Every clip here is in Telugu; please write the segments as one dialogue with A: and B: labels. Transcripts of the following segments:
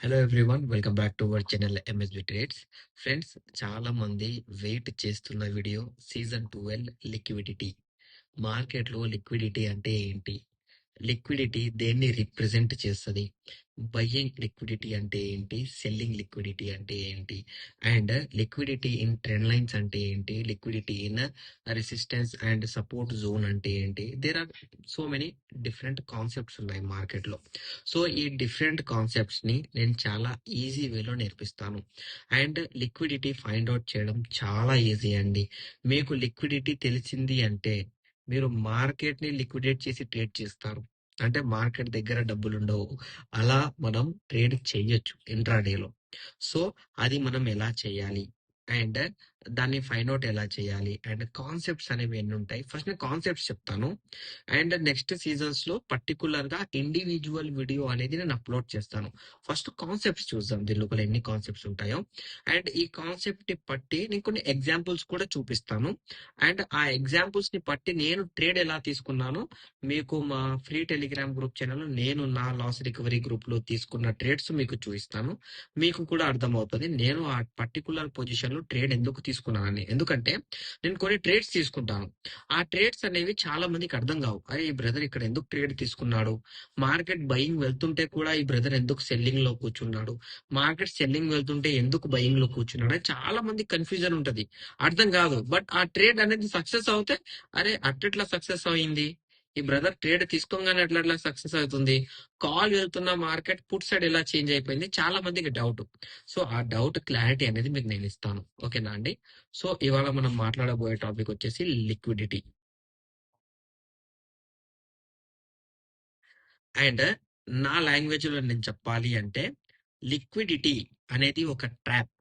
A: Hello everyone, welcome back to our channel MSB trades. Friends, చాలా మంది వెయిట్ చేస్తున్న వీడియో సీజన్ 12 లిక్విడిటీ. మార్కెట్లో లిక్విడిటీ అంటే ఏంటి? లిక్విడిటీ దేన్ని రిప్రజెంట్ చేస్తుంది? బయ్యింగ్ లిక్విడిటీ అంటే ఏంటి? సెల్లింగ్ లిక్విడిటీ అంటే ఏంటి? And liquidity in trend lines అంటే ఏంటి? Liquidity in resistance and support zone అంటే ఏంటి? There are so many different concepts ఉన్నాయి మార్కెట్లో. సో ఈ డిఫరెంట్ కాన్సెప్ట్స్ ని నేను చాలా ఈజీ వేలో నేర్పిస్తాను. అండ్ లిక్విడిటీ ఫైండ్ అవుట్ చేయడం చాలా ఈజీ అండి. మీకు లిక్విడిటీ తెలిసింది అంటే మీరు మార్కెట్ ని లిక్విడేట్ చేసి ట్రేడ్ చేస్తారు. అంటే మార్కెట్ దగ్గర డబ్బులు ఉండవు. అలా మనం ట్రేడ్ చేయొచ్చు ఇంట్రాడేలో. సో అది మనం ఎలా చేయాలి అండ్ దాన్ని ఫైండ్ అవుట్ ఎలా చేయాలి అండ్ కాన్సెప్ట్స్ అనేవి ఎన్ని ఉంటాయి, ఫస్ట్ నేను కాన్సెప్ట్స్ చెప్తాను. అండ్ నెక్స్ట్ సీజన్స్ లో పర్టికులర్ గా ఇండివిజువల్ వీడియో అనేది నేను అప్లోడ్ చేస్తాను. ఫస్ట్ కాన్సెప్ట్స్ చూద్దాం, దీని లోపల ఎన్ని కాన్సెప్ట్స్ ఉంటాయో. అండ్ ఈ కాన్సెప్ట్ ని బట్టి నేను కొన్ని ఎగ్జాంపుల్స్ కూడా చూపిస్తాను. అండ్ ఆ ఎగ్జాంపుల్స్ ని బట్టి నేను ట్రేడ్ ఎలా తీసుకున్నానో మీకు మా ఫ్రీ టెలిగ్రామ్ గ్రూప్ ఛానల్ నేను నా లాస్ రికవరీ గ్రూప్ లో తీసుకున్న ట్రేడ్స్ మీకు చూపిస్తాను. మీకు కూడా అర్థమవుతుంది నేను ఆ పర్టికులర్ పొజిషన్ లో ట్రేడ్ ఎందుకు తీసుకున్నానని. ఎందుకంటే నేను కొన్ని ట్రేడ్స్ తీసుకుంటాను. ఆ ట్రేడ్స్ అనేవి చాలా మందికి అర్థం కావు. అరే, ఈ బ్రదర్ ఇక్కడ ఎందుకు ట్రేడ్ తీసుకున్నాడు? మార్కెట్ బయింగ్ వెళ్తుంటే కూడా ఈ బ్రదర్ ఎందుకు సెల్లింగ్ లో కూర్చున్నాడు? మార్కెట్ సెల్లింగ్ వెళ్తుంటే ఎందుకు బయింగ్ లో కూర్చున్నాడు అని చాలా మంది కన్ఫ్యూజన్ ఉంటది, అర్థం కాదు. బట్ ఆ ట్రేడ్ అనేది సక్సెస్ అవుతే, అరే అట్లా సక్సెస్ అయింది, ఈ బ్రదర్ ట్రేడ్ తీసుకోగానే అట్లా సక్సెస్ అవుతుంది, కాల్ వెళ్తున్న మార్కెట్ పుట్ సైడ్ ఎలా చేంజ్ అయిపోయింది, చాలా మందికి డౌట్. సో ఆ డౌట్ క్లారిటీ అనేది మీకు నేను ఇస్తాను, ఓకేనా అండి? సో ఇవాళ మనం మాట్లాడబోయే టాపిక్ వచ్చేసి లిక్విడిటీ. అండ్ నా లాంగ్వేజ్ లో నేను చెప్పాలి అంటే లిక్విడిటీ అనేది ఒక ట్రాప్.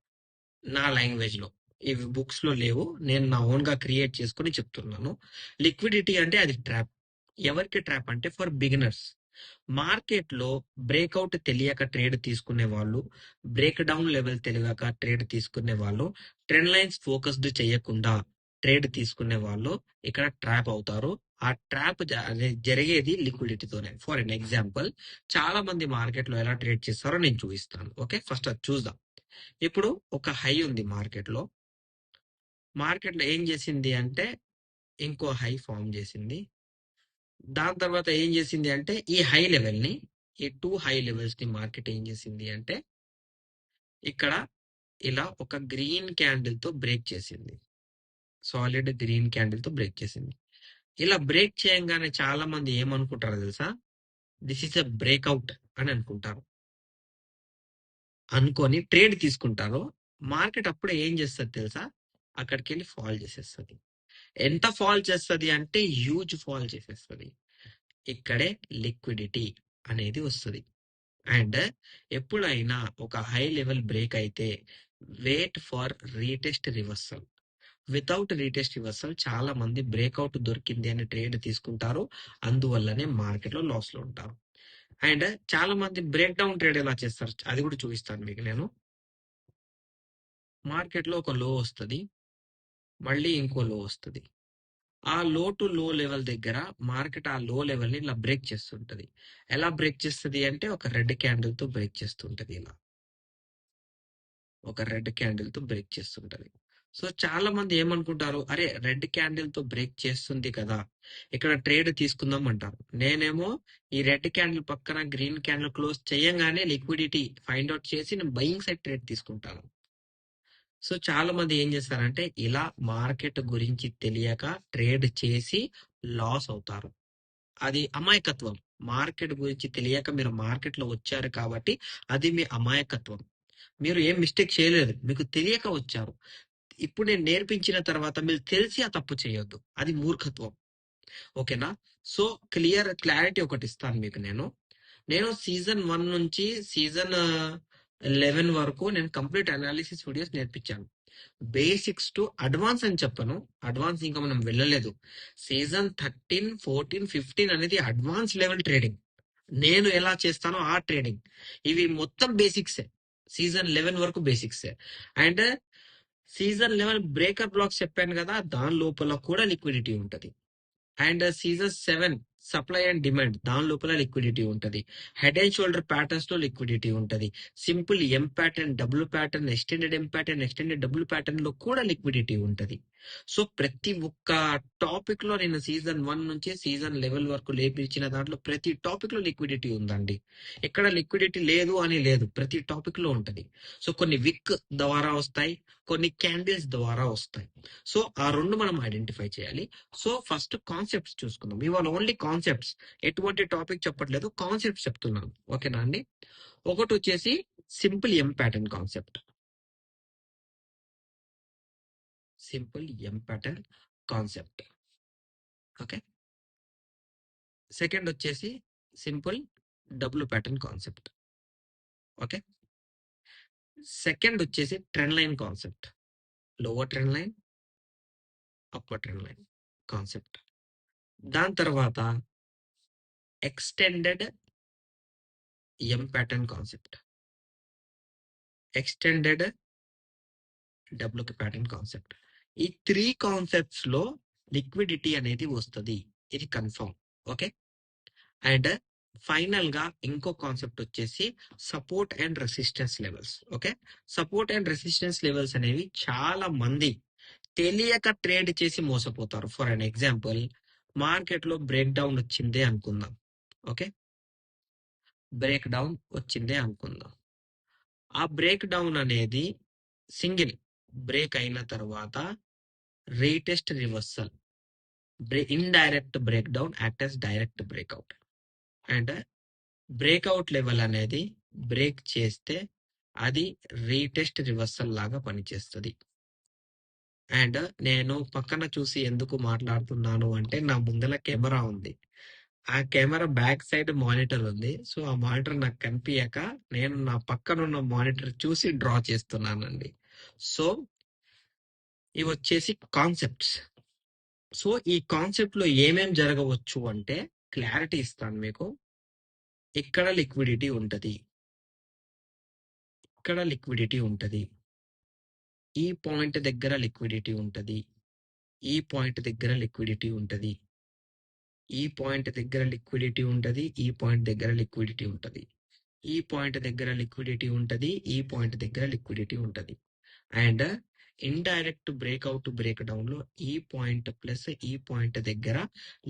A: నా లాంగ్వేజ్ లో ఇవి బుక్స్ లో లేవు, నేను నా ఓన్ గా క్రియేట్ చేసుకుని చెప్తున్నాను. లిక్విడిటీ అంటే అది ట్రాప్. ఎవరికి ట్రాప్ అంటే ఫర్ బిగినర్స్. మార్కెట్ లో బ్రేక్అవుట్ తెలియక ట్రేడ్ తీసుకునే వాళ్ళు, బ్రేక్ డౌన్ లెవెల్ తెలియక ట్రేడ్ తీసుకునే వాళ్ళు, ట్రెండ్ లైన్స్ ఫోకస్డ్ చేయకుండా ట్రేడ్ తీసుకునే వాళ్ళు ఇక్కడ ట్రాప్ అవుతారు. ఆ ట్రాప్ జరిగేది లిక్విడిటీతోనే. ఫర్ ఎన్ ఎగ్జాంపుల్, చాలా మంది మార్కెట్ లో ఎలా ట్రేడ్ చేస్తారో నేను చూపిస్తాను. ఓకే, ఫస్ట్ అది చూద్దాం. ఇప్పుడు ఒక హై ఉంది మార్కెట్ లో. మార్కెట్ లో ఏం చేసింది అంటే ఇంకో హై ఫామ్ చేసింది. దాని తర్వాత ఏం చేసింది అంటే ఈ హై లెవెల్ ని, ఈ టూ హై లెవెల్స్ ని మార్కెట్ ఏం చేసింది అంటే ఇక్కడ ఇలా ఒక గ్రీన్ క్యాండిల్ తో బ్రేక్ చేసింది. సాలిడ్ గ్రీన్ క్యాండిల్ తో బ్రేక్ చేసింది. ఇలా బ్రేక్ చేయంగానే చాలా మంది ఏమనుకుంటారో తెలుసా? దిస్ ఇస్ ఎ బ్రేక్అవుట్ అని అనుకుంటారు. అనుకొని ట్రేడ్ తీసుకుంటారు. మార్కెట్ అప్పుడే ఏం చేస్తుంది తెలుసా? అక్కడికి వెళ్ళి ఫాల్ చేసేస్తుంది. ఎంత ఫాల్ చేస్తుంది అంటే హ్యూజ్ ఫాల్ చేసేస్తుంది. ఇక్కడే లిక్విడిటీ అనేది వస్తుంది. అండ్ ఎప్పుడైనా ఒక హై లెవెల్ బ్రేక్ అయితే wait for retest reversal. Without retest reversal చాలా మంది బ్రేక్అవుట్ దొరికింది అని ట్రేడ్ తీసుకుంటారు, అందువల్లనే మార్కెట్ లో లాస్ లో ఉంటారు. అండ్ చాలా మంది బ్రేక్ డౌన్ ట్రేడ్ ఎలా చేస్తారు అది కూడా చూపిస్తాను మీకు నేను. మార్కెట్ లో ఒక లో వస్తుంది, మళ్ళీ ఇంకో లో వస్తుంది. ఆ లో టు లో లెవెల్ దగ్గర మార్కెట్ ఆ లో లెవెల్ ని ఇలా బ్రేక్ చేస్తుంటది. ఎలా బ్రేక్ చేస్తుంది అంటే ఒక రెడ్ క్యాండిల్ తో బ్రేక్ చేస్తుంటది. ఇలా ఒక రెడ్ క్యాండిల్ తో బ్రేక్ చేస్తుంటది. సో చాలా మంది ఏమనుకుంటారు, అరే రెడ్ క్యాండిల్ తో బ్రేక్ చేస్తుంది కదా, ఇక్కడ ట్రేడ్ తీసుకుందాం అంటారు. నేనేమో ఈ రెడ్ క్యాండిల్ పక్కన గ్రీన్ క్యాండిల్ క్లోజ్ చేయంగానే లిక్విడిటీ ఫైండ్ అవుట్ చేసి నేను బయింగ్ సైడ్ ట్రేడ్ తీసుకుంటాను. సో చాలా మంది ఏం చేస్తారంటే ఇలా మార్కెట్ గురించి తెలియక ట్రేడ్ చేసి లాస్ అవుతారు. అది అమాయకత్వం. మార్కెట్ గురించి తెలియక మీరు మార్కెట్ లో వచ్చారు కాబట్టి అది మీ అమాయకత్వం. మీరు ఏం మిస్టేక్ చేయలేదు, మీకు తెలియక వచ్చారు. ఇప్పుడు నేను నేర్పించిన తర్వాత మీరు తెలిసి ఆ తప్పు చేయొద్దు, అది మూర్ఖత్వం. ఓకేనా? సో క్లారిటీ ఒకటి ఇస్తాను మీకు నేను. సీజన్ 1 నుంచి సీజన్ 11 వరకు నేను కంప్లీట్ అనాలిసిస్ వీడియోస్ నేర్పించాను. బేసిక్స్ టు అడ్వాన్స్ అని చెప్పను, అడ్వాన్స్ ఇంకా మనం వెళ్ళలేదు. సీజన్ 13, 14, 15 అనేది అడ్వాన్స్ లెవెల్ ట్రేడింగ్. నేను ఎలా చేస్తానో ఆ ట్రేడింగ్, ఇవి మొత్తం బేసిక్సే. సీజన్ 11 వరకు బేసిక్సే. అండ్ సీజన్ 11 బ్రేకర్ బ్లాక్స్ చెప్పాను కదా, దాని లోపల కూడా లిక్విడిటీ ఉంటది. And season 7 supply and demand దాని లోపల లిక్విడిటీ ఉంటది. హెడ్ అండ్ షోల్డర్ ప్యాటర్న్స్ లో లిక్విడిటీ ఉంటది. Simple M pattern, W pattern, extended M pattern, extended W pattern లో కూడా లిక్విడిటీ ఉంటది. సో ప్రతి ఒక్క టాపిక్ లో నేను సీజన్ 1 నుంచి సీజన్ లెవెల్ వరకు లేపించిన దాంట్లో ప్రతి టాపిక్ లో లిక్విడిటీ ఉందండి. ఎక్కడ లిక్విడిటీ లేదు అని లేదు, ప్రతి టాపిక్ లో ఉంటది. సో కొన్ని విక్ ద్వారా వస్తాయి, కొన్ని క్యాండిల్స్ ద్వారా వస్తాయి. సో ఆ రెండు మనం ఐడెంటిఫై చేయాలి. సో ఫస్ట్ కాన్సెప్ట్స్ చూసుకుందాం. ఇవాళ ఓన్లీ కాన్సెప్ట్స్, ఎటువంటి టాపిక్ చెప్పట్లేదు, కాన్సెప్ట్స్ చెప్తున్నాను. ఓకేనా అండి? ఒకటి వచ్చేసి simple M pattern concept. Simple M pattern concept. Okay. Second వచ్చేసి simple W pattern concept. Okay. Second వచ్చేసి trend line concept. Lower trend line, upper trend line concept. దాని తర్వాత extended M pattern concept, extended W pattern concept. ఈ 3 కాన్సెప్ట్స్ లో లిక్విడిటీ అనేది వస్తుంది, ఇది కన్ఫర్మ్. ఓకే. అండ్ ఫైనల్ గా ఇంకో కాన్సెప్ట్ వచ్చేసి support and resistance levels. Okay. Support and resistance levels అనేవి చాలా మంది తెలియక ట్రేడ్ చేసి మోసపోతారు. ఫర్ అన్ ఎగ్జాంపుల్, మార్కెట్ లో బ్రేక్ డౌన్ వచ్చిందే అనుకుందాం. ఓకే. బ్రేక్ డౌన్ వచ్చిందే అనుకుందాం. ఆ బ్రేక్ డౌన్ అనేది సింగిల్ బ్రేక్ అయిన తర్వాత retest reversal, indirect break down act as direct breakout. And breakout level అనేది బ్రేక్ చేస్తే అది రీటెస్ట్ రివర్సల్ లాగా పనిచేస్తుంది. అండ్ నేను పక్కన చూసి ఎందుకు మాట్లాడుతున్నాను అంటే నా ముందర కెమెరా ఉంది, ఆ కెమెరా బ్యాక్ సైడ్ మానిటర్ ఉంది. సో ఆ మానిటర్ నాకు కనిపించక నేను నా పక్కన ఉన్న మానిటర్ చూసి డ్రా చేస్తున్నానండి. సో ఇవి వచ్చేసి కాన్సెప్ట్స్. సో ఈ కాన్సెప్ట్ లో ఏమేం జరగవచ్చు అంటే క్లారిటీ ఇస్తాను మీకు. ఇక్కడ లిక్విడిటీ ఉంటది, ఇక్కడ లిక్విడిటీ ఉంటది, ఈ పాయింట్ దగ్గర లిక్విడిటీ ఉంటది, ఈ పాయింట్ దగ్గర లిక్విడిటీ ఉంటది, ఈ పాయింట్ దగ్గర లిక్విడిటీ ఉంటది, ఈ పాయింట్ దగ్గర లిక్విడిటీ ఉంటది, ఈ పాయింట్ దగ్గర లిక్విడిటీ ఉంటది, ఈ పాయింట్ దగ్గర లిక్విడిటీ ఉంటది. And indirect breakout break down లో ఈ పాయింట్ ప్లస్ ఈ పాయింట్ దగ్గర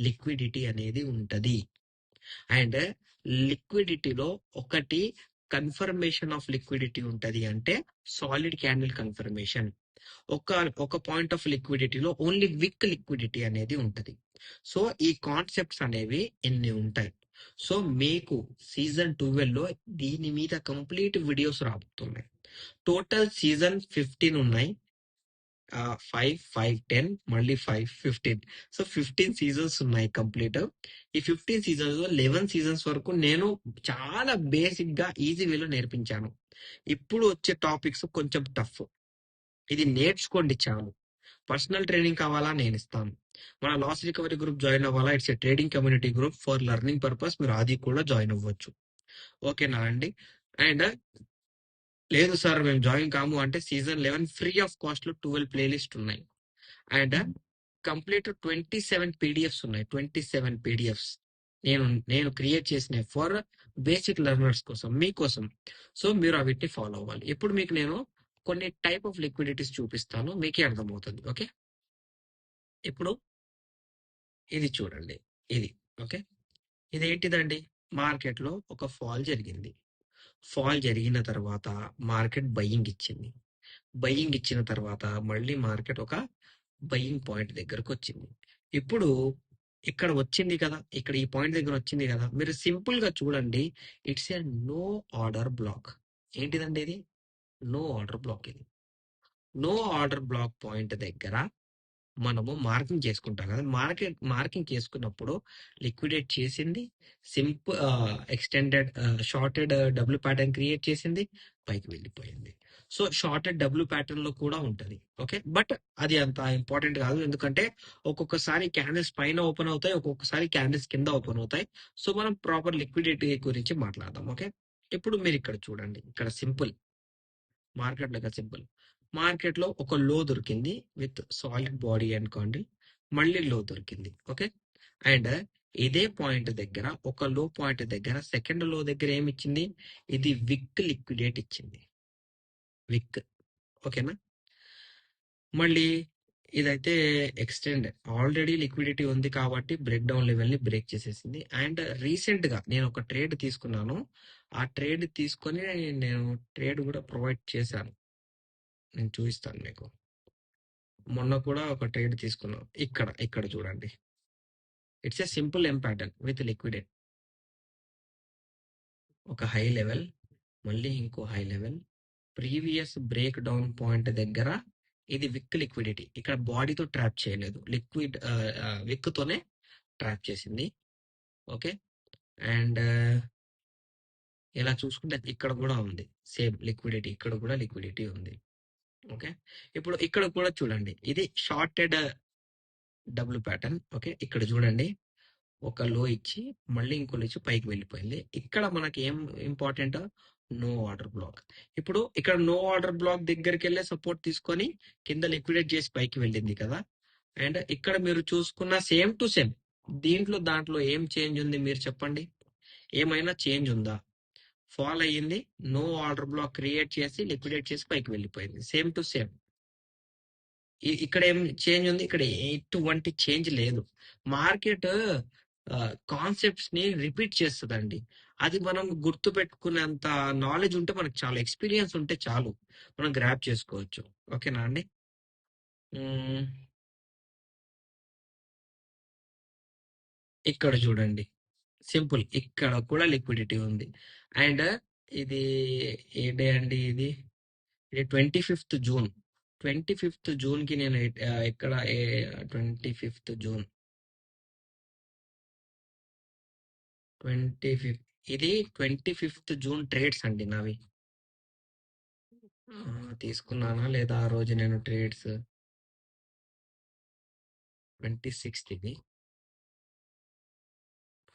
A: లిక్విడిటీ అనేది ఉంటది. అండ్ లిక్విడిటీలో ఒకటి కన్ఫర్మేషన్ ఆఫ్ లిక్విడిటీ ఉంటది, అంటే సాలిడ్ క్యాండిల్ కన్ఫర్మేషన్. ఒక ఒక పాయింట్ ఆఫ్ లిక్విడిటీలో ఓన్లీ విక్ లిక్విడిటీ అనేది ఉంటది. సో ఈ కాన్సెప్ట్స్ అనేవి ఎన్ని ఉంటాయి. సో మీకు సీజన్ 12 లో దీని మీద కంప్లీట్ వీడియోస్ రాబోతున్నాయి. టోటల్ సీజన్ 15 ఉన్నాయి. 5, 5, 10, మళ్ళీ 5, 15. సో 15 సీజన్స్ ఉన్నాయి కంప్లీట్. ఈ 15 సీజన్స్ లో 11 సీజన్స్ వరకు నేను చాలా బేసిక్ గా ఈజీ వేలో నేర్పించాను. ఇప్పుడు వచ్చే టాపిక్స్ కొంచెం టఫ్, ఇది నేర్చుకోండి చాలు. పర్సనల్ ట్రైనింగ్ కావాలా, నేను ఇస్తాను. మన లాస్ రికవరీ గ్రూప్ జాయిన్ అవ్వాలా, it's a trading community group for learning purpose, మీరు అది కూడా జాయిన్ అవ్వచ్చు. ఓకేనా అండి? అండ్ లేదు సార్ మేము జాయిన్ కాము అంటే సీజన్ 11 ఫ్రీ ఆఫ్ కాస్ట్ లో 12 ప్లేలిస్ట్ ఉన్నాయి. అండ్ కంప్లీట్ 27 పీడిఎఫ్స్ ఉన్నాయి, 27 పీడిఎఫ్స్ నేను నేను క్రియేట్ చేసిన ఫర్ బేసిక్ లెర్నర్స్ కోసం, మీకోసం. సో మీరు వీటిని ఫాలో అవ్వాలి. ఇప్పుడు మీకు నేను కొన్ని టైప్ ఆఫ్ లిక్విడిటీస్ చూపిస్తాను, మీకే అర్థమవుతుంది. ఓకే. ఇప్పుడు ఇది చూడండి, ఇది. ఓకే. ఇది ఏంటిదండి? మార్కెట్ లో ఒక ఫాల్ జరిగింది. ఫాల్ జరిగిన తర్వాత మార్కెట్ బయ్యింగ్ ఇచ్చింది. బయ్యింగ్ ఇచ్చిన తర్వాత మళ్ళీ మార్కెట్ ఒక బయ్యింగ్ పాయింట్ దగ్గరకు వచ్చింది. ఇప్పుడు ఇక్కడ వచ్చింది కదా, ఇక్కడ ఈ పాయింట్ దగ్గర వచ్చింది కదా, మీరు సింపుల్ గా చూడండి, it's a no order block. ఏంటిదండి ఇది? No order block. ఇది నో ఆర్డర్ బ్లాక్ పాయింట్ దగ్గర మనము మార్కింగ్ చేసుకుంటాం కదా, మార్కింగ్ చేసుకున్నప్పుడు లిక్విడేట్ చేసింది, simple extended shorted W pattern create చేసింది, పైకి వెళ్ళిపోయింది. సో షార్టెడ్ డబ్ల్యూ ప్యాటర్న్ లో కూడా ఉంటది. ఓకే. బట్ అది అంత ఇంపార్టెంట్ కాదు, ఎందుకంటే ఒక్కొక్కసారి క్యాండిల్స్ పైన ఓపెన్ అవుతాయి, ఒక్కొక్కసారి క్యాండిల్స్ కింద ఓపెన్ అవుతాయి. సో మనం ప్రాపర్ లిక్విడిటీ గురించి మాట్లాడదాం. ఓకే. ఇప్పుడు మీరు ఇక్కడ చూడండి, ఇక్కడ సింపుల్ మార్కెట్ లో సింపుల్ మార్కెట్ లో ఒక లో దొరికింది విత్ సాలిడ్ బాడీ అనుకోండి, మళ్ళీ లో దొరికింది. ఓకే. అండ్ ఇదే పాయింట్ దగ్గర ఒక లో పాయింట్ దగ్గర సెకండ్ లో దగ్గర ఏమి ఇచ్చింది? ఇది విక్ లిక్విడేట్ ఇచ్చింది. విక్. ఓకేనా? మళ్ళీ ఇదైతే ఎక్స్టెండ్ ఆల్రెడీ లిక్విడిటీ ఉంది కాబట్టి బ్రేక్ డౌన్ లెవెల్ ని బ్రేక్ చేసేసింది. అండ్ రీసెంట్ గా నేను ఒక ట్రేడ్ తీసుకున్నాను. ఆ ట్రేడ్ తీసుకొని నేను ట్రేడ్ కూడా ప్రొవైడ్ చేశాను. నేను చూపిస్తాను మీకు. మొన్న కూడా ఒక ట్రేడ్ తీసుకున్నాను. ఇక్కడ ఇక్కడ చూడండి. It's A simple M pattern with liquidate. ఒక హై లెవెల్, మళ్ళీ ఇంకో high level, previous break down point దగ్గర ఇది విక్ లిక్విడిటీ. ఇక్కడ బాడీతో ట్రాప్ చేయలేదు, లిక్విడ్ విక్ తోనే ట్రాప్ చేసింది. ఓకే. అండ్ ఇలా చూసుకుంటే ఇక్కడ కూడా ఉంది సేమ్ లిక్విడిటీ, ఇక్కడ కూడా లిక్విడిటీ ఉంది. ఓకే. ఇప్పుడు ఇక్కడ కూడా చూడండి, ఇది షార్టెడ్ డబుల్ ప్యాటర్న్. ఓకే, ఇక్కడ చూడండి, ఒక లో ఇచ్చి మళ్ళీ ఇంకో లో ఇచ్చి పైకి వెళ్ళిపోయింది. ఇక్కడ మనకి ఏం ఇంపార్టెంట్? No order black. ఇప్పుడు ఇక్కడ నో ఆర్డర్ బ్లాక్ దగ్గరికి వెళ్ళే సపోర్ట్ తీసుకొని కింద లిక్విడేట్ చేసి పైకి వెళ్ళింది కదా. అండ్ ఇక్కడ మీరు చూసుకున్న సేమ్ టు సేమ్, దాంట్లో ఏం చేంజ్ ఉంది మీరు చెప్పండి? ఏమైనా చేంజ్ ఉందా? ఫాల్ అయ్యింది, నో ఆర్డర్ బ్లాక్ క్రియేట్ చేసి లిక్విడేట్ చేసి పైకి వెళ్ళిపోయింది. Same to same. ఇక్కడ ఏం చేంజ్ ఉంది? ఇక్కడ ఎటువంటి చేంజ్ లేదు. మార్కెట్ కాన్సెప్ట్స్ ని రిపీట్ చేస్తుందండి. అది మనం గుర్తు పెట్టుకునేంత నాలెడ్జ్ ఉంటే, మనకు చాలా ఎక్స్పీరియన్స్ ఉంటే చాలు, మనం గ్రాప్ చేసుకోవచ్చు. ఓకేనా అండి? ఇక్కడ చూడండి, సింపుల్, ఇక్కడ కూడా లిక్విడిటీ ఉంది. అండ్ ఇది ఏ డే అండి? ఇది 25th June. 25th June కి నేను ఇక్కడ 25th June, 25th, ఇది 25th June ట్రేడ్స్ అండి నావి. తీసుకున్నానా లేదా ఆ రోజు నేను ట్రేడ్స్? 26th, ఇది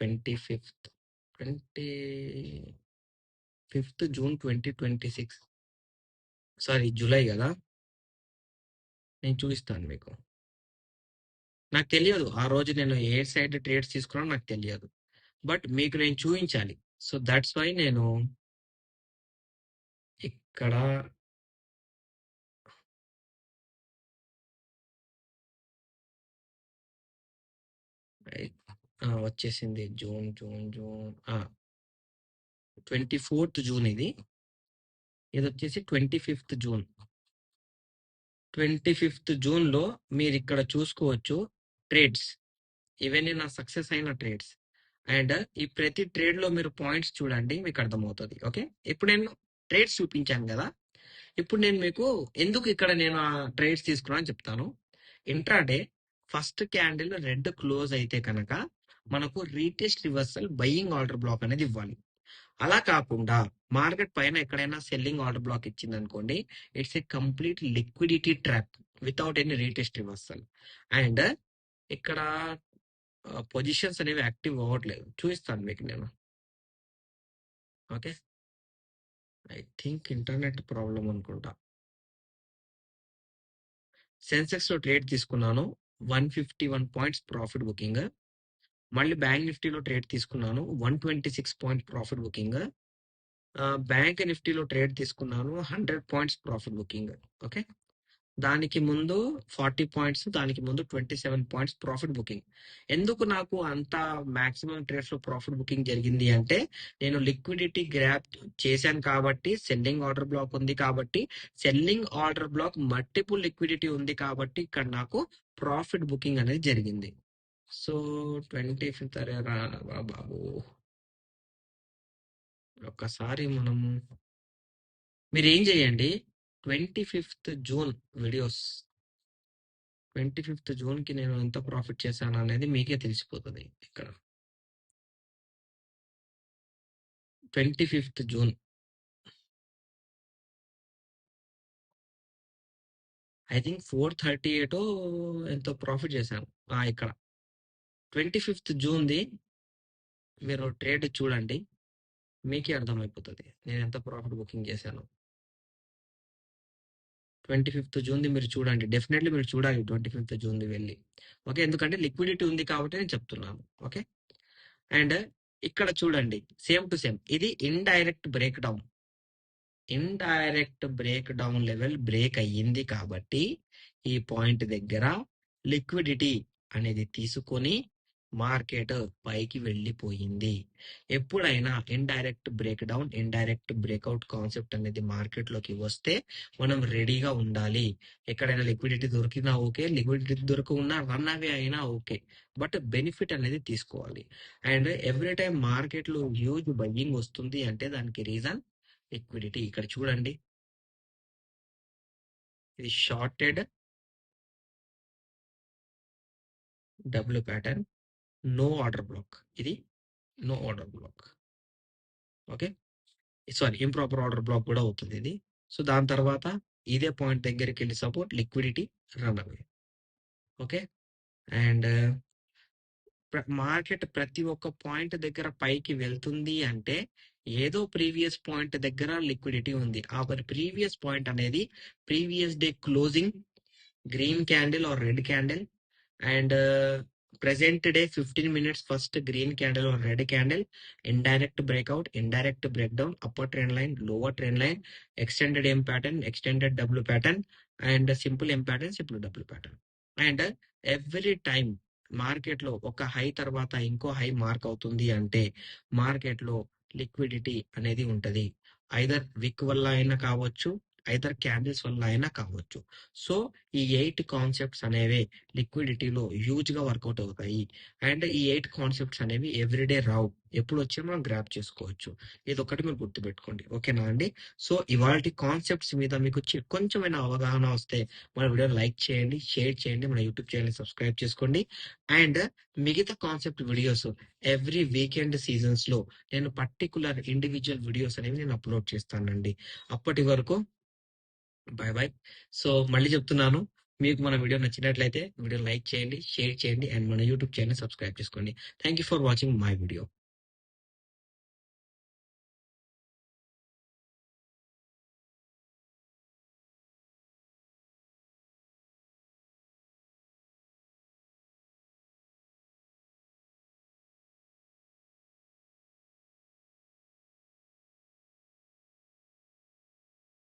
A: 25th June 2026. సారీ, జూలై కదా. నేను చూపిస్తాను మీకు. నాకు తెలియదు ఆ రోజు నేను ఏ సైడ్ ట్రేడ్స్ తీసుకున్నానో నాకు తెలియదు, బట్ మీకు నేను చూపించాలి. సో దట్స్ వై నేను ఇక్కడ వచ్చేసింది. June June June 24th June, ఇది వచ్చేసి 25th June. 25th June లో మీరు ఇక్కడ చూసుకోవచ్చు ట్రేడ్స్. ఇవన్నీ నా సక్సెస్ అయిన ట్రేడ్స్. అండ్ ఈ ప్రతి ట్రేడ్ లో మీరు పాయింట్స్ చూడండి, మీకు అర్థమవుతుంది. ఓకే, ఇప్పుడు నేను ట్రేడ్స్ చూపించాను కదా. ఇప్పుడు నేను మీకు ఎందుకు ఇక్కడ నేను ఆ ట్రేడ్స్ తీసుకున్నాను చెప్తాను. Intraday first candle red close అయితే కనుక మనకు retest reversal buying order black అనేది ఇవ్వాలి. అలా కాకుండా మార్కెట్ పైన ఎక్కడైనా సెల్లింగ్ ఆర్డర్ బ్లాక్ ఇచ్చింది అనుకోండి, it's a complete liquidity trap without any retest reversal. And ఇక్కడ పొజిషన్స్ అనేవి యాక్టివ్ అవ్వట్లేదు. చూపిస్తాను మీకు నేను. Okay, I think internet problem అనుకుంటా. సెన్సెక్స్ లో ట్రేడ్ తీసుకున్నాను, 151 పాయింట్స్ ప్రాఫిట్ బుకింగ్. మళ్ళీ బ్యాంక్ నిఫ్టీలో ట్రేడ్ తీసుకున్నాను, 126 పాయింట్ ప్రాఫిట్ బుకింగ్. బ్యాంక్ నిఫ్టీలో ట్రేడ్ తీసుకున్నాను, 100 పాయింట్స్ ప్రాఫిట్ బుకింగ్. ఓకే, దానికి ముందు 40 పాయింట్స్, దానికి ముందు 27 పాయింట్స్ ప్రాఫిట్ బుకింగ్. ఎందుకు నాకు అంత మాక్సిమం ట్రేడ్స్ లో ప్రాఫిట్ బుకింగ్ జరిగింది అంటే, నేను లిక్విడిటీ గ్రాప్ చేశాను కాబట్టి, సెల్లింగ్ ఆర్డర్ బ్లాక్ ఉంది కాబట్టి, selling order black multiple liquidity ఉంది కాబట్టి ఇక్కడ నాకు ప్రాఫిట్ బుకింగ్ అనేది జరిగింది. సో 25th, అరే రా బాబు, ఒక్కసారి మనము మీరు ఏం చేయండి, 25th June videos, 25th June కి నేను ఎంత ప్రాఫిట్ చేశాను అనేది మీకే తెలిసిపోతుంది. ఇక్కడ 25th June, ఐ థింక్ 438 ఎంతో ప్రాఫిట్ చేశాను. ఇక్కడ 25th June మీరు ట్రేడ్ చూడండి, మీకే అర్థమైపోతుంది నేను ఎంత ప్రాఫిట్ బుకింగ్ చేశాను. 25th June మీరు చూడండి, డెఫినెట్లీ మీరు చూడాలి 25th June వెళ్ళి. ఓకే, ఎందుకంటే లిక్విడిటీ ఉంది కాబట్టి నేను చెప్తున్నాను. ఓకే, అండ్ ఇక్కడ చూడండి, సేమ్ టు సేమ్ ఇది indirect break down. Indirect break down level break అయ్యింది కాబట్టి ఈ పాయింట్ దగ్గర లిక్విడిటీ అనేది తీసుకొని మార్కెట్ పైకి వెళ్ళిపోయింది. ఎప్పుడైనా indirect break down, indirect breakout concept అనేది మార్కెట్ లోకి వస్తే మనం రెడీగా ఉండాలి. ఎక్కడైనా లిక్విడిటీ దొరికినా ఓకే, లిక్విడిటీ దొరకకున్నా రన్ అవే అయినా ఓకే, బట్ బెనిఫిట్ అనేది తీసుకోవాలి. అండ్ ఎవ్రీ టైం మార్కెట్ లో హ్యూజ్ బయ్యింగ్ వస్తుంది అంటే దానికి రీజన్ లిక్విడిటీ. ఇక్కడ చూడండి, ఇది shorted W pattern, no order block. ఇది no order block. Okay, sorry, improper order block కూడా అవుతుంది ఇది. సో దాని తర్వాత ఇదే పాయింట్ దగ్గరికి వెళ్ళి support, liquidity, run away. Okay, and market ప్రతి ఒక్క పాయింట్ దగ్గర పైకి వెళ్తుంది అంటే ఏదో ప్రీవియస్ పాయింట్ దగ్గర లిక్విడిటీ ఉంది. ఆ ప్రీవియస్ పాయింట్ అనేది previous day closing green candle or red candle, and present day 15 minutes first green candle or red candle, indirect breakout, indirect breakdown, upper trend line, lower trend line, extended M pattern, extended W pattern, and simple M pattern, simple W pattern. And every time market లో ఒక హై తర్వాత ఇంకో హై మార్క్ అవుతుంది అంటే మార్కెట్ లో లిక్విడిటీ అనేది ఉంటది. ఐదర్ విక్ వల్ల అయినా కావచ్చు, ఐదర్ క్యాండిల్స్ వల్ల అయినా కావచ్చు. సో ఈ 8 కాన్సెప్ట్స్ అనేవి లిక్విడిటీలో హ్యూజ్ గా వర్కౌట్ అవుతాయి. అండ్ ఈ 8 కాన్సెప్ట్స్ అనేవి ఎవ్రీడే రావు, ఎప్పుడు వచ్చి మనం గ్రాప్ చేసుకోవచ్చు. ఇది ఒకటి మీరు గుర్తుపెట్టుకోండి, ఓకేనా అండి? సో ఇవాళ కాన్సెప్ట్స్ మీద మీకు కొంచెమైనా అవగాహన వస్తే మన వీడియో లైక్ చేయండి, షేర్ చేయండి, మన యూట్యూబ్ ఛానల్ సబ్స్క్రైబ్ చేసుకోండి. అండ్ మిగతా concept videos every weekend seasons లో నేను పర్టికులర్ ఇండివిజువల్ వీడియోస్ అనేవి నేను అప్లోడ్ చేస్తానండి. అప్పటి వరకు బాయ్ బాయ్. సో మళ్ళీ చెప్తున్నాను, మీకు మన వీడియో నచ్చినట్లయితే వీడియో లైక్ చేయండి, షేర్ చేయండి, అండ్ మన యూట్యూబ్ ఛానల్ సబ్స్క్రైబ్ చేసుకోండి. Thank you for watching my video.